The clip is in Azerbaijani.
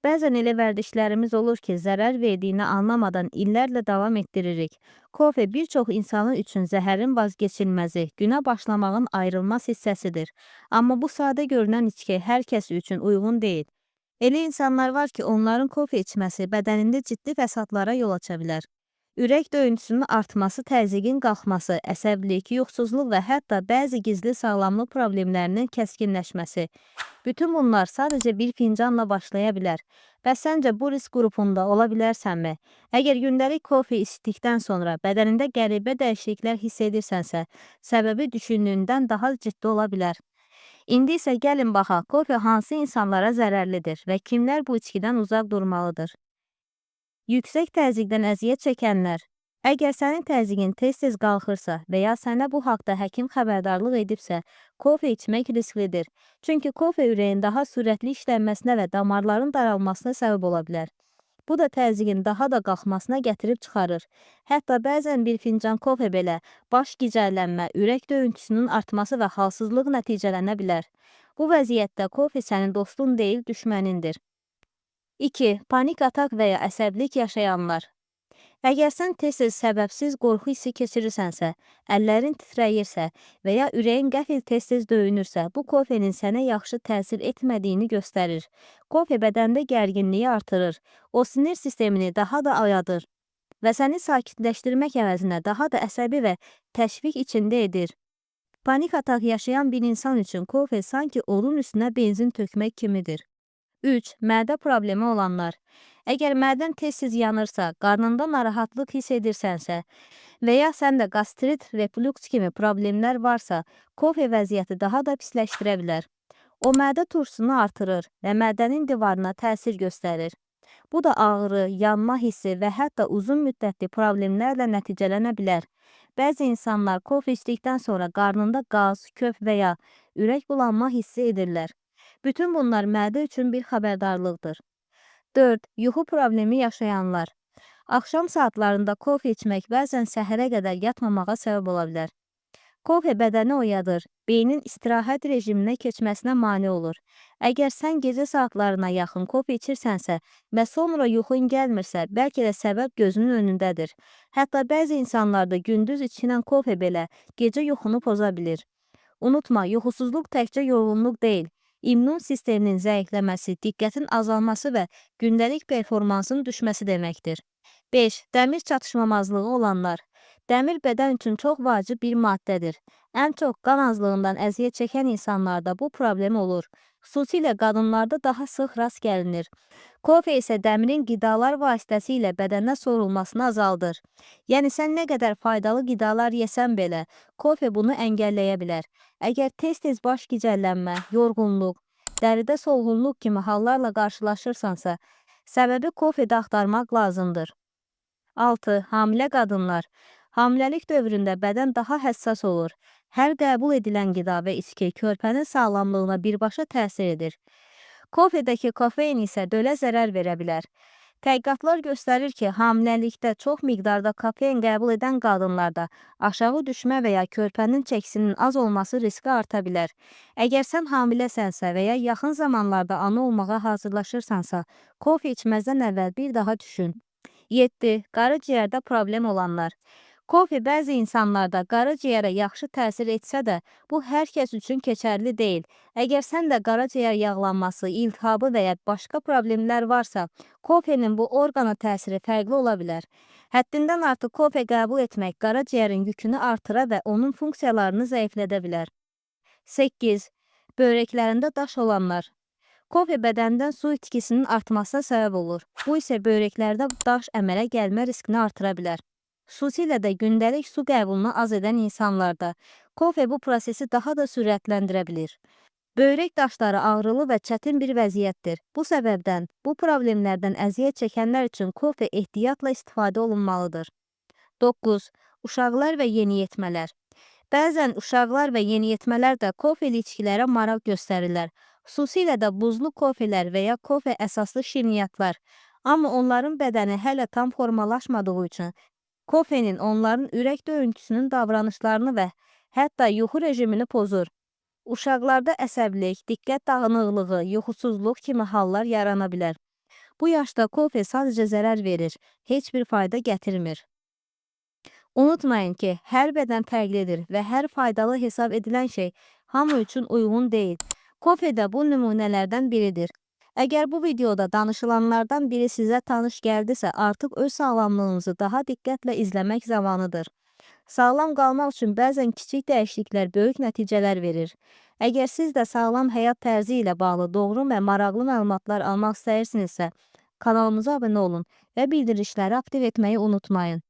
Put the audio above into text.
Bəzən elə vərdişlərimiz olur ki, zərər verdiyini anlamadan illərlə davam etdiririk. Kofe bir çox insanı üçün zəhərin vazgeçilməzi, günə başlamağın ayrılmaz hissəsidir. Amma bu sadə görünən içki hər kəs üçün uyğun deyil. Elə insanlar var ki, onların kofe içməsi bədənində ciddi fəsadlara yol aça bilər. Ürək döyüntüsünün artması, təzyiqin qalxması, əsəbilik, yuxusuzluq və hətta bəzi gizli sağlamlıq problemlərinin kəskinləşməsi. Bütün bunlar sadəcə bir fincanla başlaya bilər. Bəs səncə bu risk qrupunda ola bilərsənmi? Əgər gündəlik kofe içdikdən sonra bədənində qəribə dəyişikliklər hiss edirsənsə, səbəbi düşündüyündən daha ciddi ola bilər. İndi isə gəlin baxaq, kofe hansı insanlara zərərlidir və kimlər bu içkidən uzaq durmalıdır? Yüksək təzyiqdən əziyyət çəkənlər. Əgər sənin təzyiqin tez-tez qalxırsa və ya sənə bu haqda həkim xəbərdarlıq edibsə, kofe içmək risklidir. Çünki kofe ürəyin daha sürətli işlənməsinə və damarların daralmasına səbəb ola bilər. Bu da təzyiqin daha da qalxmasına gətirib çıxarır. Hətta bəzən bir fincan kofe belə baş gicəllənmə, ürək döyüntüsünün artması və halsızlıq nəticələnə bilər. Bu vəziyyətdə kofe sənin dostun deyil, düşmənindir. 2. Panik atak və ya əsəbilik yaşayanlar. Əgər sən tez-tez səbəbsiz qorxu hissi keçirirsənsə, əllərin titrəyirsə və ya ürəyin qəfil tez-tez döyünürsə, bu kofenin sənə yaxşı təsir etmədiyini göstərir. Kofe bədəndə gərginliyi artırır, o sinir sistemini daha da oyadır və səni sakitləşdirmək əvəzinə daha da əsəbi və təşviq içində edir. Panik atak yaşayan bir insan üçün kofe sanki onun üstünə benzin tökmək kimidir. 3. Mədə problemi olanlar. Əgər mədən tez-tez yanırsa, qarnında narahatlıq hiss edirsənsə və ya səndə qastrit, refluks kimi problemlər varsa, kofe vəziyyəti daha da pisləşdirə bilər. O mədə tursunu artırır və mədənin divarına təsir göstərir. Bu da ağrı, yanma hissi və hətta uzun müddətli problemlərlə nəticələnə bilər. Bəzi insanlar kofe içdikdən sonra qarnında qaz, köf və ya ürək bulanma hissi edirlər. Bütün bunlar mədə üçün bir xəbərdarlıqdır. 4. Yuxu problemi yaşayanlar. Axşam saatlarında kofe içmək bəzən səhərə qədər yatmamağa səbəb ola bilər. Kofe bədəni oyadır, beynin istirahət rejiminə keçməsinə mane olur. Əgər sən gecə saatlarına yaxın kofe içirsənsə və sonra yuxun gəlmirsə, bəlkə də səbəb gözünün önündədir. Hətta bəzi insanlarda gündüz içilən kofe belə gecə yuxunu poza bilir. Unutma, yuxusuzluq təkcə yorğunluq deyil. İmmun sisteminin zəifləməsi, diqqətin azalması və gündəlik performansın düşməsi deməkdir. 5. Dəmir çatışmamazlığı olanlar. Dəmir bədən üçün çox vacib bir maddədir. Ən çox qan azlığından əziyyət çəkən insanlarda bu problem olur. Xüsusilə qadınlarda daha sıx rast gəlinir. Kofe isə dəmirin qidalar vasitəsilə bədənə sorulmasını azaldır. Yəni sən nə qədər faydalı qidalar yesən belə, kofe bunu əngəlləyə bilər. Əgər tez-tez baş gicəllənmə, yorğunluq, dəridə solğunluq kimi hallarla qarşılaşırsansa, səbəbi kofedə axtarmaq lazımdır. 6. Hamilə qadınlar. Hamiləlik dövründə bədən daha həssas olur. Hər qəbul edilən qida və içki körpənin sağlamlığına birbaşa təsir edir. Kofedəki kofein isə dölə zərər verə bilər. Tədqiqatlar göstərir ki, hamiləlikdə çox miqdarda kofein qəbul edən qadınlarda aşağı düşmə və ya körpənin çəkisinin az olması riski arta bilər. Əgər sən hamiləsənsə və ya yaxın zamanlarda ana olmağa hazırlaşırsansa, kofe içməzdən əvvəl bir daha düşün. 7. Qaraciyərdə problem olanlar. Kofe bəzi insanlarda qaraciyərə yaxşı təsir etsə də, bu hər kəs üçün keçərli deyil. Əgər sən də qaraciyər yağlanması, iltihabı və ya başqa problemlər varsa, kofenin bu orqana təsiri fərqli ola bilər. Həddindən artıq kofe qəbul etmək qaraciyərin yükünü artıra və onun funksiyalarını zəiflədə bilər. 8. Börəklərində daş olanlar. Kofe bədəndən su itkisinin artmasına səbəb olur. Bu isə börəklərdə daş əmələ gəlmə riskini artıra bilər. Xüsusilə də gündəlik su qəbulunu az edən insanlarda kofe bu prosesi daha da sürətləndirə bilir. Böyrək daşları ağrılı və çətin bir vəziyyətdir. Bu səbəbdən bu problemlərdən əziyyət çəkənlər üçün kofe ehtiyatla istifadə olunmalıdır. 9. Uşaqlar və yeniyetmələr. Bəzən uşaqlar və yeniyetmələr də kofeli içkilərə maraq göstərirlər. Xüsusilə də buzlu kofelər və ya kofe əsaslı şirniyyatlar. Amma onların bədəni hələ tam formalaşmadığı üçün kofenin onların ürək döyüntüsünün davranışlarını və hətta yuxu rejimini pozur. Uşaqlarda əsəbilik, diqqət dağınıqlığı, yuxusuzluq kimi hallar yarana bilər. Bu yaşda kofe sadəcə zərər verir, heç bir fayda gətirmir. Unutmayın ki, hər bədən fərqlidir və hər faydalı hesab edilən şey hamı üçün uyğun deyil. Kofe də bu nümunələrdən biridir. Əgər bu videoda danışılanlardan biri sizə tanış gəldisə, artıq öz sağlamlığınızı daha diqqətlə izləmək zamanıdır. Sağlam qalmaq üçün bəzən kiçik dəyişikliklər böyük nəticələr verir. Əgər siz də sağlam həyat tərzi ilə bağlı doğru və maraqlı məlumatlar almaq istəyirsinizsə, kanalımıza abunə olun və bildirişləri aktiv etməyi unutmayın.